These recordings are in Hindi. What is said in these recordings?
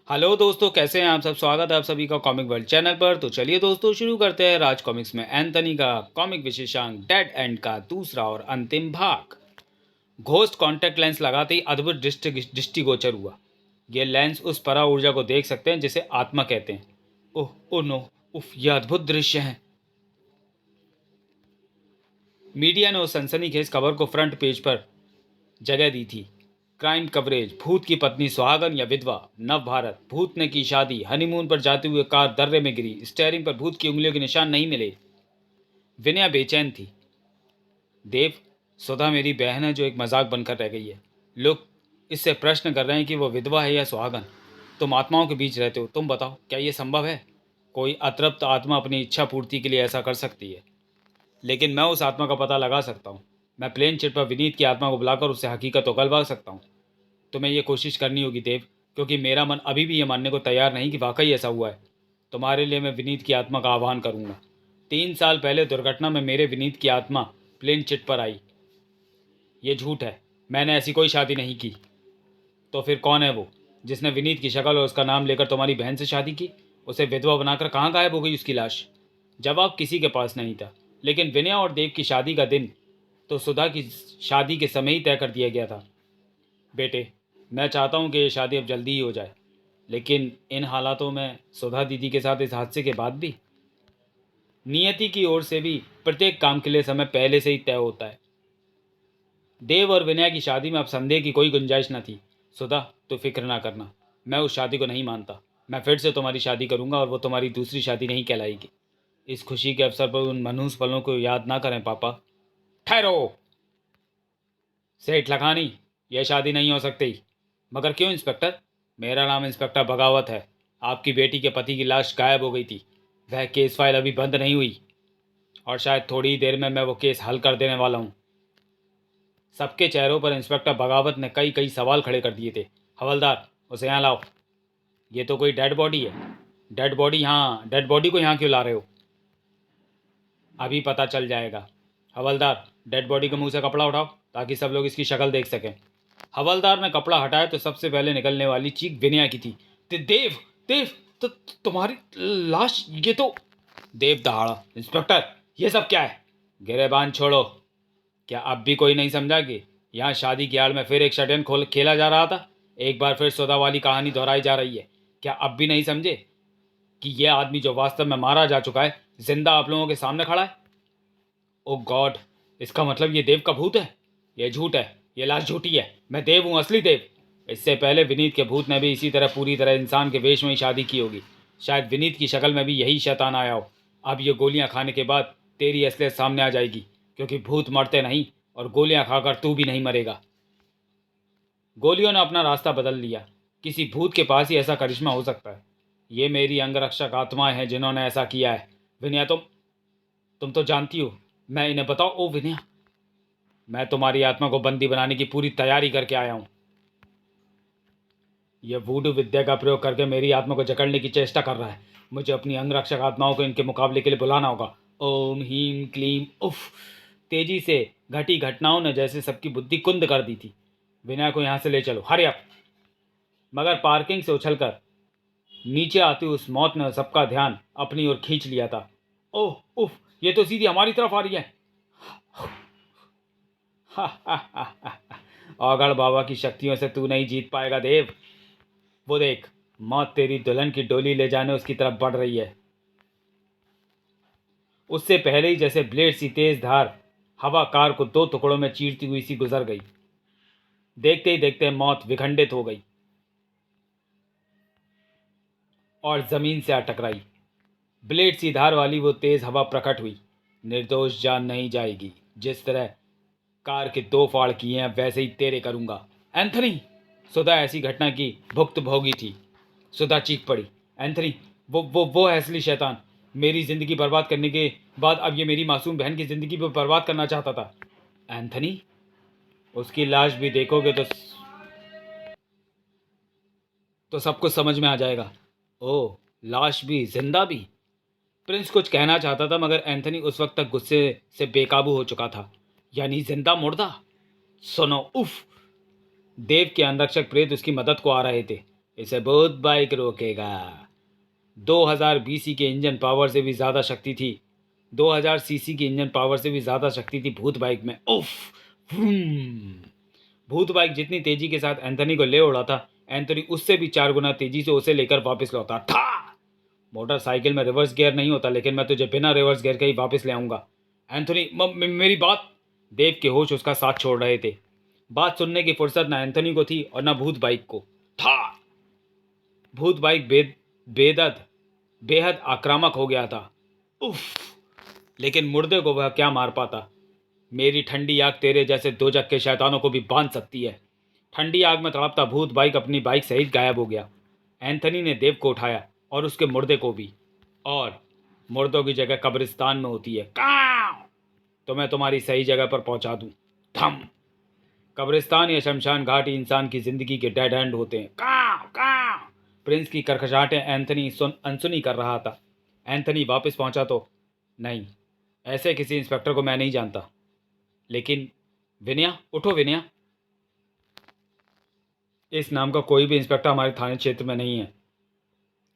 हेलो दोस्तों, कैसे हैं आप सब। स्वागत है आप सभी का कॉमिक वर्ल्ड चैनल पर। तो चलिए दोस्तों, शुरू करते हैं राज कॉमिक्स में एंथनी का कॉमिक विशेषांक डेड एंड का दूसरा और अंतिम भाग। घोस्ट कॉन्टैक्ट लेंस लगाते ही अद्भुत दृष्टिगोचर हुआ। यह लेंस उस परा ऊर्जा को देख सकते हैं जिसे आत्मा कहते हैं। ओह ओह नो, उफ, यह अद्भुत दृश्य है। मीडिया ने उस सनसनीखेज खबर को फ्रंट पेज पर जगह दी थी। क्राइम कवरेज, भूत की पत्नी सुहागन या विधवा, नव भारत, भूत ने की शादी, हनीमून पर जाते हुए कार दर्रे में गिरी, स्टेयरिंग पर भूत की उंगलियों के निशान नहीं मिले। विनया बेचैन थी। देव, सुधा मेरी बहन है जो एक मजाक बनकर रह गई है। लोग इससे प्रश्न कर रहे हैं कि वो विधवा है या सुहागन। तुम आत्माओं के बीच रहते हो, तुम बताओ क्या ये संभव है। कोई अतृप्त आत्मा अपनी इच्छा पूर्ति के लिए ऐसा कर सकती है, लेकिन मैं उस आत्मा का पता लगा सकता हूँ। मैं प्लेन चिट पर विनीत की आत्मा को बुलाकर उससे हकीकत उगलवा सकता हूँ। तुम्हें यह कोशिश करनी होगी देव, क्योंकि मेरा मन अभी भी ये मानने को तैयार नहीं कि वाकई ऐसा हुआ है। तुम्हारे लिए मैं विनीत की आत्मा का आह्वान करूंगा। 3 साल पहले दुर्घटना में मेरे विनीत की आत्मा प्लेन चिट पर आई। ये झूठ है, मैंने ऐसी कोई शादी नहीं की। तो फिर कौन है वो जिसने विनीत की शक्ल और उसका नाम लेकर तुम्हारी बहन से शादी की? उसे विधवा बनाकर कहाँ गायब हो गई उसकी लाश? जवाब किसी के पास नहीं था। लेकिन विनय और देव की शादी का दिन तो सुधा की शादी के समय ही तय कर दिया गया था। बेटे, मैं चाहता हूँ कि ये शादी अब जल्दी ही हो जाए, लेकिन इन हालातों में सुधा दीदी के साथ इस हादसे के बाद भी नियति की ओर से भी प्रत्येक काम के लिए समय पहले से ही तय होता है। देव और विनय की शादी में अब संदेह की कोई गुंजाइश न थी। सुधा, तो फिक्र ना करना, मैं उस शादी को नहीं मानता। मैं फिर से तुम्हारी शादी करूंगा और वो तुम्हारी दूसरी शादी नहीं कहलाएगी। इस खुशी के अवसर पर उन मनहूस पलों को याद ना करें पापा। ठहरो सेठ लखानी, यह शादी नहीं हो सकती। मगर क्यों इंस्पेक्टर? मेरा नाम इंस्पेक्टर बगावत है। आपकी बेटी के पति की लाश गायब हो गई थी। वह केस फाइल अभी बंद नहीं हुई और शायद थोड़ी ही देर में मैं वो केस हल कर देने वाला हूँ। सबके चेहरों पर इंस्पेक्टर बगावत ने कई कई सवाल खड़े कर दिए थे। हवलदार, उसे यहाँ लाओ। ये तो कोई डेड बॉडी है। Dead body? यहाँ डेड बॉडी को यहाँ क्यों ला रहे हो? अभी पता चल जाएगा। हवलदार, डेड बॉडी के मुंह से कपड़ा उठाओ ताकि सब लोग इसकी शक्ल देख सकें। हवलदार ने कपड़ा हटाया तो सबसे पहले निकलने वाली चीख विनया की थी। देव, देव, तो तुम्हारी लाश? ये तो। देव दहाड़ा, इंस्पेक्टर, ये सब क्या है? गिरेबान छोड़ो। क्या अब भी कोई नहीं समझा कि यहाँ शादी की आड़ में फिर एक षड्यंत्र खोल खेला जा रहा था? एक बार फिर सौदा वाली कहानी दोहराई जा रही है। क्या अब भी नहीं समझे कि यह आदमी जो वास्तव में मारा जा चुका है जिंदा आप लोगों के सामने खड़ा है? ओ गॉड, इसका मतलब ये देव का भूत है। यह झूठ है, ये लाश झूठी है। मैं देव हूँ, असली देव। इससे पहले विनीत के भूत ने भी इसी तरह पूरी तरह इंसान के वेश में ही शादी की होगी। शायद विनीत की शक्ल में भी यही शैतान आया हो। अब ये गोलियां खाने के बाद तेरी असलियत सामने आ जाएगी, क्योंकि भूत मरते नहीं और गोलियां खाकर तू भी नहीं मरेगा। गोलियों ने अपना रास्ता बदल लिया। किसी भूत के पास ही ऐसा करिश्मा हो सकता है। ये मेरी अंगरक्षक आत्माएं हैं जिन्होंने ऐसा किया है। विनया, तुम तो जानती हो। मैं इन्हें बताओ। ओ विनया, मैं तुम्हारी आत्मा को बंदी बनाने की पूरी तैयारी करके आया हूं। यह वूडू विद्या का प्रयोग करके मेरी आत्मा को जकड़ने की चेष्टा कर रहा है। मुझे अपनी अंगरक्षक आत्माओं को इनके मुकाबले के लिए बुलाना होगा। ओम हीम क्लीम उफ। तेजी से घटी घटनाओं ने जैसे सबकी बुद्धि कुंद कर दी थी। विनय को यहां से ले चलो, हरी अप। मगर पार्किंग से उछलकर नीचे आती उस मौत ने सबका ध्यान अपनी ओर खींच लिया था। ओह उफ, ये तो सीधी हमारी तरफ आ रही है। औगड़ बाबा की शक्तियों से तू नहीं जीत पाएगा देव। वो देख, मौत तेरी दुल्हन की डोली ले जाने उसकी तरफ बढ़ रही है। उससे पहले ही जैसे ब्लेड सी तेज धार हवा कार को दो टुकड़ों में चीरती हुई सी गुजर गई। देखते ही देखते मौत विखंडित हो गई और जमीन से आ टकराई। ब्लेड सी धार वाली वो तेज हवा प्रकट हुई। निर्दोष जान नहीं जाएगी। जिस तरह कार के दो फाड़ किए हैं वैसे ही तेरे करूंगा। एंथनी, सुधा ऐसी घटना की भुक्तभोगी थी। सुधा चीख पड़ी। एंथनी, वो है असली शैतान। मेरी जिंदगी बर्बाद करने के बाद अब ये मेरी मासूम बहन की जिंदगी भी बर्बाद करना चाहता था। एंथनी, उसकी लाश भी देखोगे तो सब कुछ समझ में आ जाएगा। ओह, लाश भी, जिंदा भी। प्रिंस कुछ कहना चाहता था मगर एंथनी उस वक्त तक गुस्से से बेकाबू हो चुका था। यानी जिंदा मुर्दा? सुनो, उफ। देव के अंगरक्षक प्रेत उसकी मदद को आ रहे थे। इसे भूत बाइक रोकेगा। 2000 बीसी के इंजन पावर से भी ज़्यादा शक्ति थी। 2000 सीसी की इंजन पावर से भी ज़्यादा शक्ति थी भूत बाइक में। उफ! व्रूम! भूत बाइक जितनी तेजी के साथ एंथनी को ले उड़ा था, एंथनी उससे भी 4 गुना तेजी से उसे लेकर वापस लौटा था। मोटरसाइकिल में रिवर्स गियर नहीं होता, लेकिन मैं तुझे बिना रिवर्स गियर के ही वापस ले आऊंगा। एंथनी, मेरी बात। देव के होश उसका साथ छोड़ रहे थे। बात सुनने की फुर्सत न एंथनी को थी और न भूत बाइक को था। भूत बाइक बेदद बेहद आक्रामक हो गया था। उफ! लेकिन मुर्दे को वह क्या मार पाता। मेरी ठंडी आग तेरे जैसे दोजख के शैतानों को भी बांध सकती है। ठंडी आग में तड़पता भूत बाइक अपनी बाइक सहित गायब हो गया। एंथनी ने देव को उठाया और उसके मुर्दे को भी। और मुर्दों की जगह कब्रिस्तान में होती है। काव! तो मैं तुम्हारी सही जगह पर पहुंचा दूं। थम! कब्रिस्तान या शमशान घाट ही इंसान की जिंदगी के डेड एंड होते हैं। काव काव! प्रिंस की करकशाहटें एंथनी अनसुनी कर रहा था। एंथनी वापस पहुंचा तो नहीं, ऐसे किसी इंस्पेक्टर को मैं नहीं जानता। लेकिन विनया, उठो विनया। इस नाम का कोई भी इंस्पेक्टर हमारे थाने क्षेत्र में नहीं है।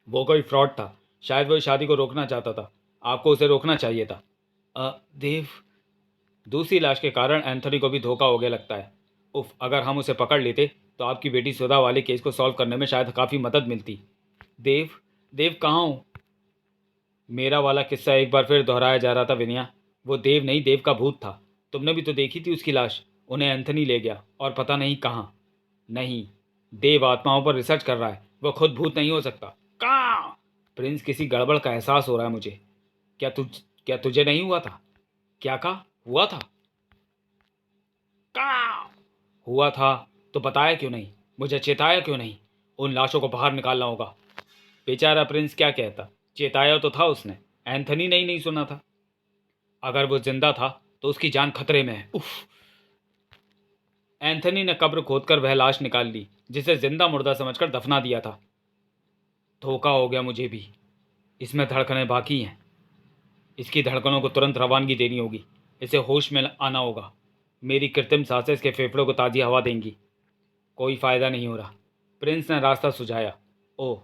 वो कोई फ्रॉड था। शायद वो इस शादी को रोकना चाहता था। आपको उसे रोकना चाहिए था। देव। दूसरी लाश के कारण एंथनी को भी धोखा हो गया लगता है। उफ! अगर हम उसे पकड़ लेते तो आपकी बेटी सुधा वाले केस को सॉल्व करने में शायद काफ़ी मदद मिलती। देव, देव कहाँ हो? मेरा वाला किस्सा एक बार फिर दोहराया जा रहा था विनया। वो देव नहीं, देव का भूत था। तुमने भी तो देखी थी उसकी लाश। उन्हें एंथनी ले गया और पता नहीं कहाँ। नहीं, देव आत्माओं पर रिसर्च कर रहा है। वो खुद भूत नहीं हो सकता। कहाँ? प्रिंस, किसी गड़बड़ का एहसास हो रहा है मुझे। क्या तुझे नहीं हुआ था? क्या कहा? हुआ था? कहाँ? हुआ था तो बताया क्यों नहीं? मुझे चेताया क्यों नहीं? उन लाशों को बाहर निकालना होगा। बेचारा प्रिंस क्या कहता। चेताया तो था उसने। एंथनी ने ही नहीं सुना था। अगर वो जिंदा था तो उसकी जान खतरे में है। उफ! एंथनी ने कब्र खोदकर वह लाश निकाल ली जिसे जिंदा मुर्दा समझकर दफना दिया था। धोखा हो गया मुझे भी। इसमें धड़कनें बाकी हैं। इसकी धड़कनों को तुरंत रवानगी देनी होगी। इसे होश में आना होगा। मेरी कृत्रिम सांसें इसके फेफड़ों को ताज़ी हवा देंगी। कोई फ़ायदा नहीं हो रहा। प्रिंस ने रास्ता सुझाया। ओह,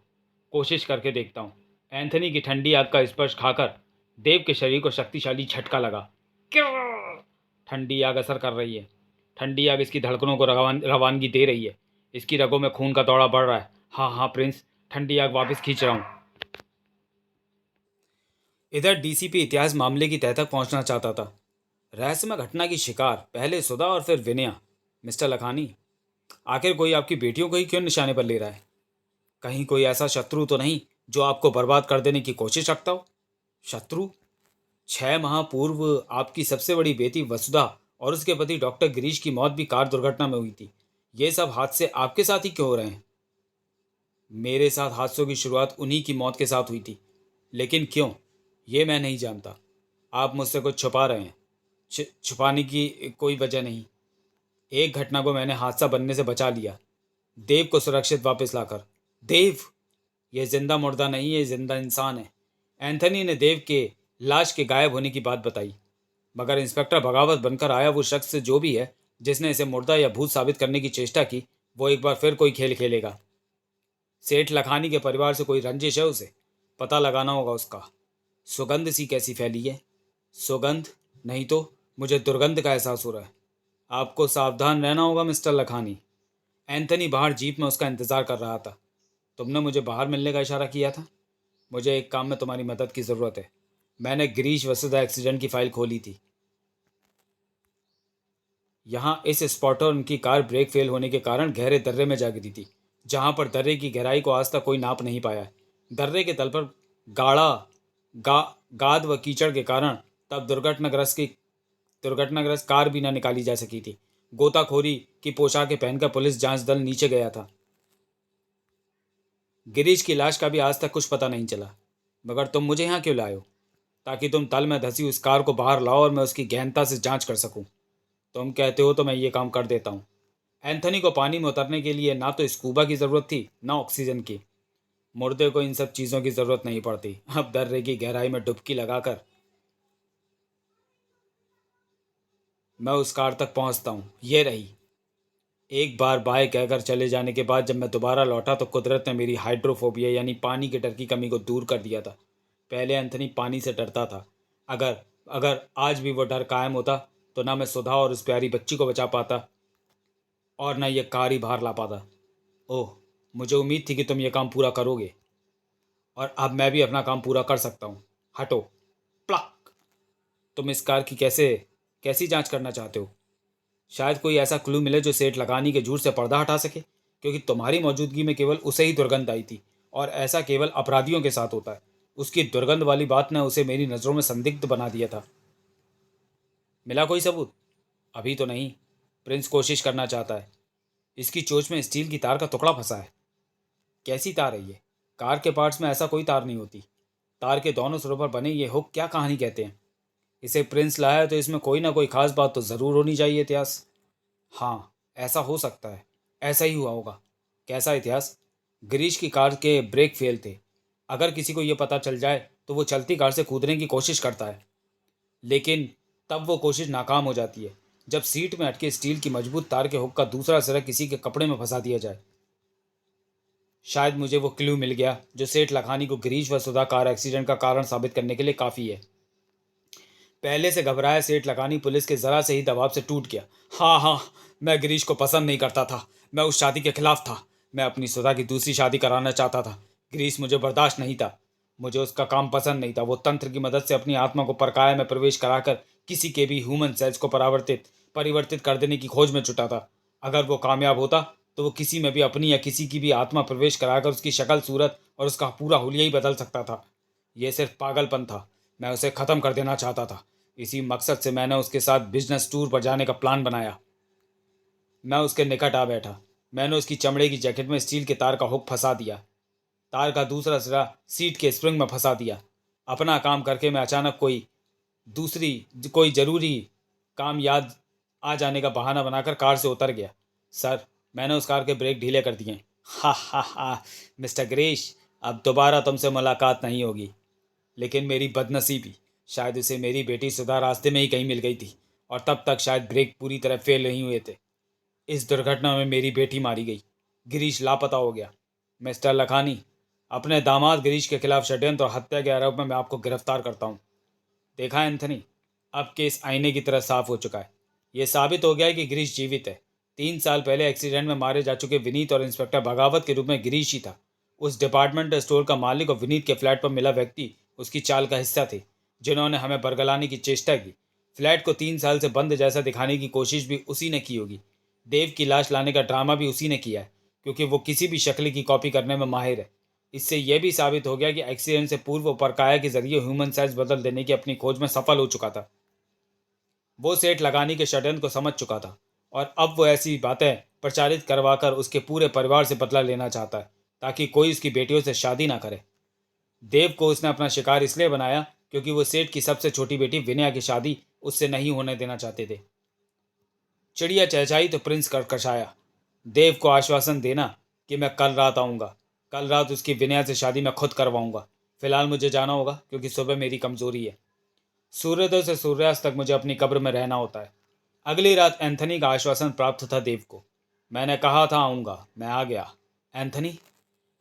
कोशिश करके देखता हूँ। एंथनी की ठंडी आग का स्पर्श खाकर देव के शरीर को शक्तिशाली झटका लगा। क्यों? ठंडी आग असर कर रही है। ठंडी आग इसकी धड़कनों को रवानगी दे रही है। इसकी रगों में खून का दौड़ा बढ़ रहा है। हाँ हाँ प्रिंस, ठंडी आग वापस खींच रहा हूँ। इधर डीसीपी इतिहास मामले की तह तक पहुंचना चाहता था। रहस्यमय घटना की शिकार पहले सुधा और फिर विनया। मिस्टर लखानी, आखिर कोई आपकी बेटियों को ही क्यों निशाने पर ले रहा है? कहीं कोई ऐसा शत्रु तो नहीं जो आपको बर्बाद कर देने की कोशिश रखता हो? शत्रु? 6 माह पूर्व आपकी सबसे बड़ी बेटी वसुधा और उसके पति डॉक्टर गिरीश की मौत भी कार दुर्घटना में हुई थी। ये सब हादसे आपके साथ ही क्यों हो रहे हैं? मेरे साथ हादसों की शुरुआत उन्हीं की मौत के साथ हुई थी। लेकिन क्यों, ये मैं नहीं जानता। आप मुझसे कुछ छुपा रहे हैं। छुपाने की कोई वजह नहीं। एक घटना को मैंने हादसा बनने से बचा लिया, देव को सुरक्षित वापस लाकर। देव? यह जिंदा मुर्दा नहीं, ये जिंदा इंसान है। एंथनी ने देव के लाश के गायब होने की बात बताई। मगर इंस्पेक्टर बगावत बनकर आया वो शख्स जो भी है, जिसने इसे मुर्दा या भूत साबित करने की चेष्टा की, वो एक बार फिर कोई खेल खेलेगा। सेठ लखानी के परिवार से कोई रंजिश है उसे। पता लगाना होगा उसका। सुगंध सी कैसी फैली है? सुगंध नहीं तो मुझे दुर्गंध का एहसास हो रहा है। आपको सावधान रहना होगा मिस्टर लखानी। एंथनी बाहर जीप में उसका इंतज़ार कर रहा था। तुमने मुझे बाहर मिलने का इशारा किया था। मुझे एक काम में तुम्हारी मदद की ज़रूरत है। मैंने गिरीश वसुधा एक्सीडेंट की फाइल खोली थी। यहाँ इस स्पॉट पर उनकी कार ब्रेक फेल होने के कारण गहरे दर्रे में जा गिरी थी, जहाँ पर दर्रे की गहराई को आज तक कोई नाप नहीं पाया है। दर्रे के तल पर गाढ़ा गाद व कीचड़ के कारण तब दुर्घटनाग्रस्त कार भी न निकाली जा सकी थी। गोताखोरी की पोशाकें पहनकर पुलिस जांच दल नीचे गया था। गिरीश की लाश का भी आज तक कुछ पता नहीं चला। मगर तुम मुझे यहाँ क्यों लाए हो? ताकि तुम तल में धंसी उस कार को बाहर लाओ और मैं उसकी गहनता से जांच कर सकूं। तुम कहते हो तो मैं ये काम कर देता हूँ। एंथनी को पानी में उतरने के लिए ना तो स्कूबा की ज़रूरत थी ना ऑक्सीजन की। मुर्दे को इन सब चीज़ों की ज़रूरत नहीं पड़ती। अब दर्रे की गहराई में डुबकी लगाकर मैं उस कार तक पहुँचता हूँ। ये रही। एक बार बाय कहकर चले जाने के बाद जब मैं दोबारा लौटा तो कुदरत ने मेरी हाइड्रोफोबिया यानी पानी के डर की कमी को दूर कर दिया था। पहले एंथनी पानी से डरता था। अगर अगर आज भी वो डर कायम होता तो ना मैं सुधा और उस प्यारी बच्ची को बचा पाता और ना ये कार ही बाहर ला पाता। ओह, मुझे उम्मीद थी कि तुम ये काम पूरा करोगे और अब मैं भी अपना काम पूरा कर सकता हूँ। हटो। प्लक। तुम इस कार की कैसी जांच करना चाहते हो? शायद कोई ऐसा क्लू मिले जो सेठ लगानी के झूठ से पर्दा हटा सके, क्योंकि तुम्हारी मौजूदगी में केवल उसे ही दुर्गंध आई थी और ऐसा केवल अपराधियों के साथ होता है। उसकी दुर्गंध वाली बात ने उसे मेरी नज़रों में संदिग्ध बना दिया था। मिला कोई सबूत? अभी तो नहीं। प्रिंस कोशिश करना चाहता है। इसकी चोंच में स्टील की तार का टुकड़ा फंसा है। कैसी तार है ये? कार के पार्ट्स में ऐसा कोई तार नहीं होती। तार के दोनों सिरों पर बने ये हुक क्या कहानी कहते हैं? इसे प्रिंस लाया है तो इसमें कोई ना कोई खास बात तो ज़रूर होनी चाहिए। इतिहास? हाँ, ऐसा हो सकता है। ऐसा ही हुआ होगा। कैसा इतिहास? गिरीश की कार के ब्रेक फेल थे। अगर किसी को यह पता चल जाए तो वो चलती कार से कूदने की कोशिश करता है, लेकिन तब वो कोशिश नाकाम हो जाती है जब सीट में अटके स्टील की मजबूत तार के हुक का दूसरा सिरा किसी के कपड़े में फंसा दिया जाए। शायद मुझे वो क्लू मिल गया जो सेठ लखानी को गिरीश व सुधा कार एक्सीडेंट का कारण साबित करने के लिए काफ़ी है। पहले से घबराया सेठ लखानी पुलिस के ज़रा से ही दबाव से टूट गया। हाँ हाँ, मैं गिरीश को पसंद नहीं करता था। मैं उस शादी के खिलाफ था। मैं अपनी सुधा की दूसरी शादी कराना चाहता था। गिरीश मुझे बर्दाश्त नहीं था। मुझे उसका काम पसंद नहीं था। वो तंत्र की मदद से अपनी आत्मा को परकाया में प्रवेश कराकर किसी के भी ह्यूमन सेल्स को परिवर्तित कर देने की खोज में जुटा था। अगर वो कामयाब होता तो वो किसी में भी अपनी या किसी की भी आत्मा प्रवेश कराकर उसकी शक्ल, सूरत और उसका पूरा हुलिया ही बदल सकता था। यह सिर्फ पागलपन था। मैं उसे ख़त्म कर देना चाहता था। इसी मकसद से मैंने उसके साथ बिजनेस टूर पर जाने का प्लान बनाया। मैं उसके निकट आ बैठा। मैंने उसकी चमड़े की जैकेट में स्टील के तार का हुक फंसा दिया। तार का दूसरा सिरा सीट के स्प्रिंग में फंसा दिया। अपना काम करके मैं अचानक कोई ज़रूरी काम याद आ जाने का बहाना बनाकर कार से उतर गया। सर, मैंने उस कार के ब्रेक ढीले कर दिए। हा हा हा, मिस्टर गिरीश, अब दोबारा तुमसे मुलाकात नहीं होगी। लेकिन मेरी बदनसीबी, शायद उसे मेरी बेटी सुधा रास्ते में ही कहीं मिल गई थी और तब तक शायद ब्रेक पूरी तरह फेल नहीं हुए थे। इस दुर्घटना में मेरी बेटी मारी गई। गिरीश लापता हो गया। मिस्टर लखानी, अपने दामाद गिरीश के खिलाफ षड्यंत्र और हत्या के आरोप में मैं आपको गिरफ्तार करता हूँ। देखा एंथनी, अब केस आईने की तरह साफ हो चुका है। ये साबित हो गया है कि गिरीश जीवित है। 3 साल पहले एक्सीडेंट में मारे जा चुके विनीत और इंस्पेक्टर बगावत के रूप में गिरीश ही था। उस डिपार्टमेंटल स्टोर का मालिक और विनीत के फ्लैट पर मिला व्यक्ति उसकी चाल का हिस्सा थे, जिन्होंने हमें बरगलाने की चेष्टा की। फ्लैट को 3 साल से बंद जैसा दिखाने की कोशिश भी उसी ने की होगी। देव की लाश लाने का ड्रामा भी उसी ने किया है, क्योंकि वो किसी भी शक्ल की कॉपी करने में माहिर है। इससे यह भी साबित हो गया कि एक्सीडेंट से पूर्व वो परकाया के जरिए ह्यूमन साइज बदल देने की अपनी खोज में सफल हो चुका था। वो सेठ लगानी के षड्यंत्र को समझ चुका था और अब वो ऐसी बातें प्रचारित करवाकर उसके पूरे परिवार से बदला लेना चाहता है, ताकि कोई उसकी बेटियों से शादी ना करे। देव को उसने अपना शिकार इसलिए बनाया क्योंकि वो सेठ की सबसे छोटी बेटी विनया की शादी उससे नहीं होने देना चाहते थे। चिड़िया चहचाई तो प्रिंस करकशाया। देव को आश्वासन देना कि मैं कल रात आऊँगा। कल रात उसकी विनया से शादी मैं खुद करवाऊँगा। फिलहाल मुझे जाना होगा क्योंकि सुबह मेरी कमजोरी है। सूर्योदय से सूर्यास्त तक मुझे अपनी कब्र में रहना होता है। अगली रात एंथनी का आश्वासन प्राप्त था देव को। मैंने कहा था आऊँगा, मैं आ गया। एंथनी,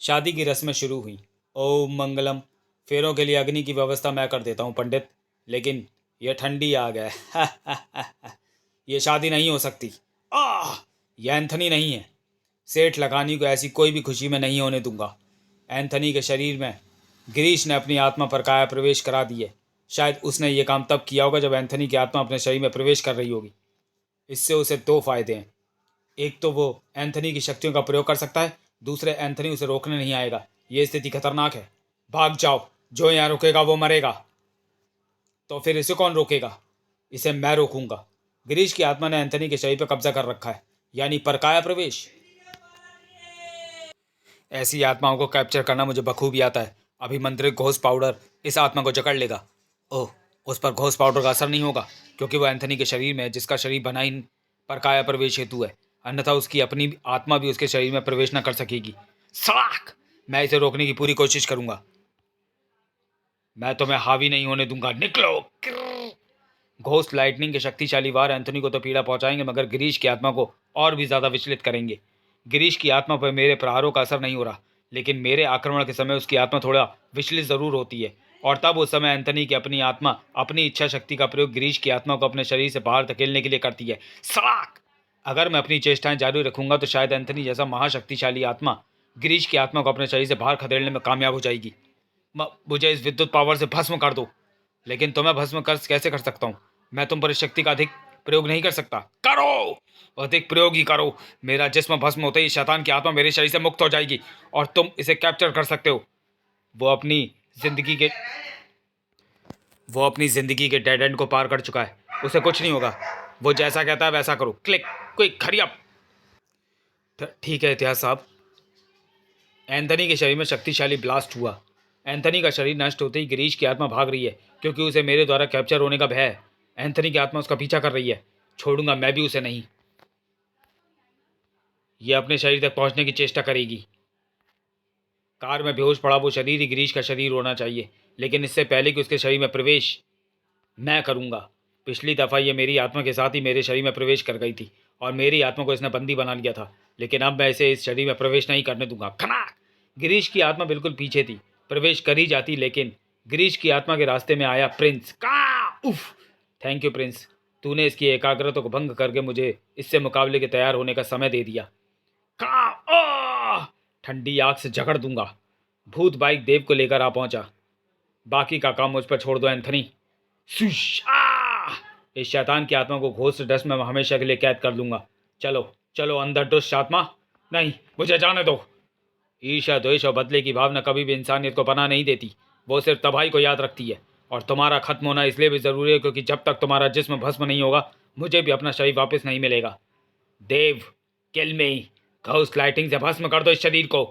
शादी की रस्में शुरू हुई। ओम मंगलम। फेरों के लिए अग्नि की व्यवस्था मैं कर देता हूँ पंडित, लेकिन यह ठंडी आ गया है। ये शादी नहीं हो सकती। आह, यह एंथनी नहीं है। सेठ लगानी को ऐसी कोई भी खुशी में नहीं होने दूंगा। एंथनी के शरीर में गिरीश ने अपनी आत्मा पर काया प्रवेश करा दी है। शायद उसने ये काम तब किया होगा जब एंथनी की आत्मा अपने शरीर में प्रवेश कर रही होगी। इससे उसे 2 फायदे हैं। एक तो वो एंथनी की शक्तियों का प्रयोग कर सकता है, दूसरे एंथनी उसे रोकने नहीं आएगा। ये स्थिति खतरनाक है। भाग जाओ, जो यहाँ रुकेगा वो मरेगा। तो फिर इसे कौन रोकेगा? इसे मैं रोकूंगा। गिरीश की आत्मा ने एंथनी के शरीर पर कब्जा कर रखा है, यानी परकाया प्रवेश। ऐसी आत्माओं को कैप्चर करना मुझे बखूबी आता है। अभी मंत्रित घोष पाउडर इस आत्मा को जकड़ लेगा। ओह, उस पर घोष पाउडर का असर नहीं होगा क्योंकि वह एंथनी के शरीर में है, जिसका शरीर बना ही परकाया प्रवेश हेतु है। अन्यथा उसकी अपनी आत्मा भी उसके शरीर में प्रवेश न कर सकेगी। सड़ाक! मैं इसे रोकने की पूरी कोशिश करूंगा। मैं तुम्हें हावी नहीं होने दूंगा। निकलो। घोस्ट लाइटनिंग के शक्तिशाली वार एंथनी को तो पीड़ा पहुंचाएंगे, मगर गिरीश की आत्मा को और भी ज्यादा विचलित करेंगे। गिरीश की आत्मा पर मेरे प्रहारों का असर नहीं हो रहा, लेकिन मेरे आक्रमण के समय उसकी आत्मा थोड़ा विचलित जरूर होती है। और तब उस समय एंथनी की अपनी आत्मा अपनी इच्छा शक्ति का प्रयोग गिरीश की आत्मा को अपने शरीर से बाहर धकेलने के लिए करती है। सड़ाक! अगर मैं अपनी चेष्टाएं जारी रखूंगा तो शायद एंथनी जैसा महाशक्तिशाली आत्मा गिरीश की आत्मा को अपने शरीर से बाहर खदेड़ने में कामयाब हो जाएगी। मुझे इस विद्युत पावर से भस्म कर दो। लेकिन तुम्हें भस्म कर कैसे कर सकता हूँ? मैं तुम पर इस शक्ति का अधिक प्रयोग नहीं कर सकता। करो, अधिक प्रयोग ही करो। मेरा जिस्म भस्म होते ही शैतान की आत्मा मेरे शरीर से मुक्त हो जाएगी और तुम इसे कैप्चर कर सकते हो। वो अपनी जिंदगी के वो अपनी जिंदगी के डेड एंड को पार कर चुका है, उसे कुछ नहीं होगा। वो जैसा कहता है वैसा करो। Click, quick, hurry up. ठीक है इतिहास साहब। एंथनी के शरीर में शक्तिशाली ब्लास्ट हुआ। एंथनी का शरीर नष्ट होते ही गिरीश की आत्मा भाग रही है, क्योंकि उसे मेरे द्वारा कैप्चर होने का भय है। एंथनी की आत्मा उसका पीछा कर रही है। छोड़ूंगा मैं भी उसे नहीं। यह अपने शरीर तक पहुंचने की चेष्टा करेगी। कार में बेहोश पड़ा वो शरीर ही गिरीश का शरीर होना चाहिए, लेकिन इससे पहले कि उसके शरीर में प्रवेश मैं करूंगा। पिछली दफा ये मेरी आत्मा के साथ ही मेरे शरीर में प्रवेश कर गई थी और मेरी आत्मा को इसने बंदी बना लिया था, लेकिन अब मैं इसे इस शरीर में प्रवेश नहीं करने दूंगा। खनाक! गिरीश की आत्मा बिल्कुल पीछे थी, प्रवेश कर ही जाती, लेकिन गिरीश की आत्मा के रास्ते में आया प्रिंस। का उफ! थैंक यू प्रिंस, तूने इसकी एकाग्रता को भंग करके मुझे इससे मुकाबले के तैयार होने का समय दे दिया। ठंडी आग से जकड़ दूंगा। भूत बाइक देव को लेकर आ पहुंचा। बाकी का काम मुझ पर छोड़ दो एंथनी। इस शैतान की आत्मा को घोस्ट डस्ट में हमेशा के लिए कैद कर लूंगा। चलो चलो अंदर दुष्ट आत्मा। नहीं, मुझे जाने दो। ईर्ष्या, द्वेष और बदले की भावना कभी भी इंसानियत को पनाह नहीं देती, वो सिर्फ तबाही को याद रखती है। और तुम्हारा खत्म होना इसलिए भी जरूरी है क्योंकि जब तक तुम्हारा जिस्म भस्म नहीं होगा मुझे भी अपना शरीर वापस नहीं मिलेगा। देव, किल मी। घोस्ट लाइटिंग से भस्म कर दो इस शरीर को।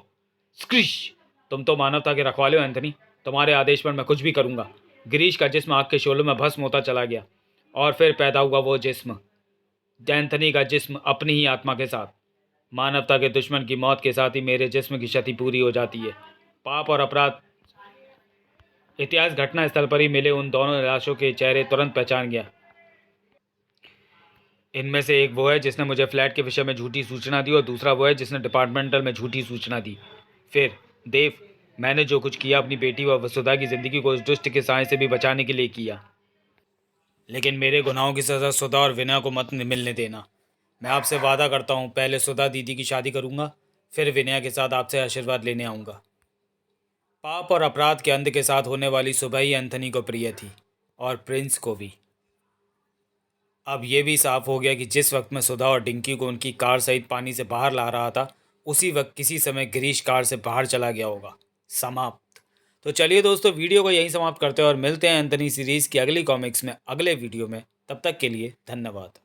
स्क्रिश! तुम तो मानवता के रखवाले हो एंथनी, तुम्हारे आदेश पर मैं कुछ भी करूंगा। गिरीश का जिस्म आग के शोलों में भस्म होता चला गया और फिर पैदा हुआ वो जिस्म, एंथनी का जिस्म अपनी ही आत्मा के साथ। मानवता के दुश्मन की मौत के साथ ही मेरे जिस्म की क्षति पूरी हो जाती है। पाप और अपराध। इतिहास घटना स्थल पर ही मिले उन दोनों लाशों के चेहरे तुरंत पहचान गया। इनमें से एक वो है जिसने मुझे फ्लैट के विषय में झूठी सूचना दी और दूसरा वो है जिसने डिपार्टमेंटल में झूठी सूचना दी। फिर देव, मैंने जो कुछ किया अपनी बेटी व वसुधा की जिंदगी को उस दुष्ट के साय से भी बचाने के लिए किया, लेकिन मेरे गुनाहों की सज़ा सुधा और विनय को मत मिलने देना। मैं आपसे वादा करता हूँ, पहले सुधा दीदी की शादी करूँगा, फिर विनय के साथ आपसे आशीर्वाद लेने आऊँगा। पाप और अपराध के अंत के साथ होने वाली सुबह ही एंथनी को प्रिय थी और प्रिंस को भी। अब यह भी साफ हो गया कि जिस वक्त मैं सुधा और डिंकी को उनकी कार सहित पानी से बाहर ला रहा था, उसी वक्त किसी समय गिरीश कार से बाहर चला गया होगा। समाप्त। तो चलिए दोस्तों, वीडियो को यहीं समाप्त करते हैं और मिलते हैं एंथनी सीरीज़ की अगली कॉमिक्स में अगले वीडियो में। तब तक के लिए धन्यवाद।